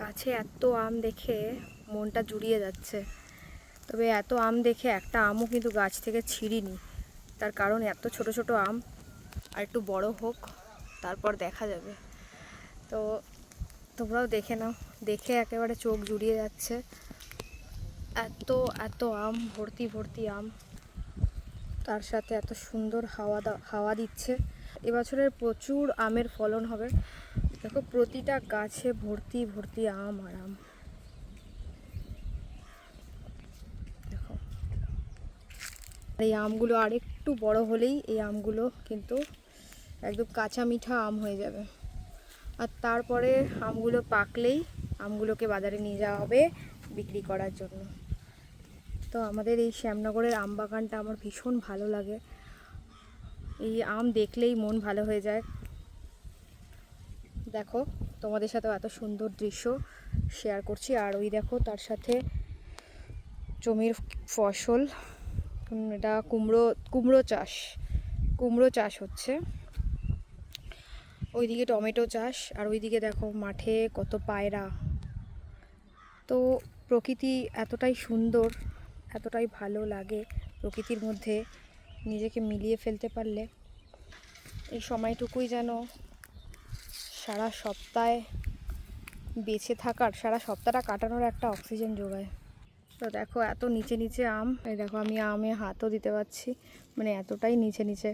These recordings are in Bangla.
গাছে এত আম দেখে মনটা জুড়িয়ে যাচ্ছে। তবে এত আম দেখে একটা আমও কিন্তু গাছ থেকে ছিঁড়িনি, তার কারণ এত ছোট ছোট আম, আর একটু বড় হোক তারপর দেখা যাবে। তো তোমরাও দেখে নাও, দেখে একেবারে চোখ জুড়িয়ে যাচ্ছে। এত এত আম, ভর্তি ভর্তি আম, তার সাথে এত সুন্দর হাওয়া দিচ্ছে। এবছরের প্রচুর আমের ফলন হবে। দেখো প্রতিটা গাছে ভর্তি ভর্তি আম আর আম। দেখো এই আমগুলো আরেকটু বড় হলেই এই আমগুলো কিন্তু একদম কাঁচা মিঠা আম হয়ে যাবে। আর তারপরে আমগুলো পাকলেই আমগুলোকে বাজারে নিয়ে যাওয়া হবে বিক্রি করার জন্য। তো আমাদের এই শ্যামনগরের আম বাগানটা আমার ভীষণ ভালো লাগে। এই আম দেখলেই মন ভালো হয়ে যায়। দেখো তোমাদের সাথেও এত সুন্দর দৃশ্য শেয়ার করছি। আর ওই দেখো তার সাথে জমির ফসল, এটা কুমড়ো চাষ হচ্ছে। ওইদিকে টমেটো চাষ, আর ওইদিকে দেখো মাঠে কত পায়রা। তো প্রকৃতি এতটাই সুন্দর, এতটাই ভালো লাগে প্রকৃতির মধ্যে নিজেকে মিলিয়ে ফেলতে পারলে। এই সময়টুকুই যেন সারা সপ্তাহে বেঁচে থাকার, সারা সপ্তাহটা কাটানোর একটা অক্সিজেন যোগায়। তো দেখো এত নিচে নিচে আম, এই দেখো আমি আমে হাতও দিতে পারছি, মানে এতটাই নিচে নিচে,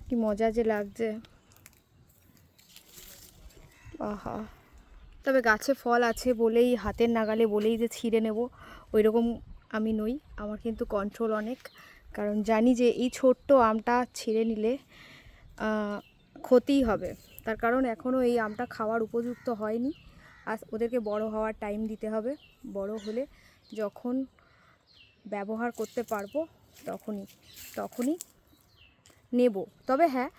কি মজা যে লাগছে। আহা, তবে গাছে ফল আছে বলেই, হাতের নাগালে বলেই যে ছিঁড়ে নেব ওই রকম আমি নই। আমার কিন্তু কন্ট্রোল অনেক, কারণ জানি যে এই ছোট্ট আমটা ছিঁড়ে নিলে ক্ষতিই হবে। তার কারণ এখনও এই আমটা খাওয়ার উপযুক্ত হয়নি, আর ওদেরকে বড় হওয়ার টাইম দিতে হবে। বড় হলে যখন ব্যবহার করতে পারবো তখনই নেব। তবে হ্যাঁ,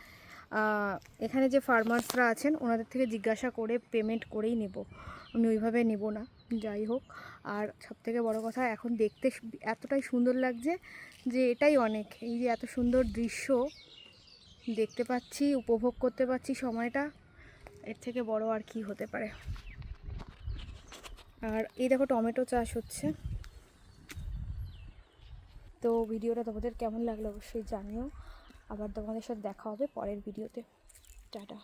এখানে যে ফার্মার্সরা আছেন ওনাদের থেকে জিজ্ঞাসা করে পেমেন্ট করেই নেব, আমি ওইভাবে নেব না। যাই হোক, আর সবথেকে বড় কথা এখন দেখতে এতটাই সুন্দর লাগছে যে এটাই অনেক। এই যে এত সুন্দর দৃশ্য দেখতে পাচ্ছি, উপভোগ করতে পারছি সময়টা, এর থেকে বড় আর কি হতে পারে। আর এই দেখো টমেটো চাষ হচ্ছে। তো ভিডিওটা তোমাদের কেমন লাগলো অবশ্যই জানিও। আবার তোমাদের সাথে দেখা হবে পরের ভিডিওতে। টাটা।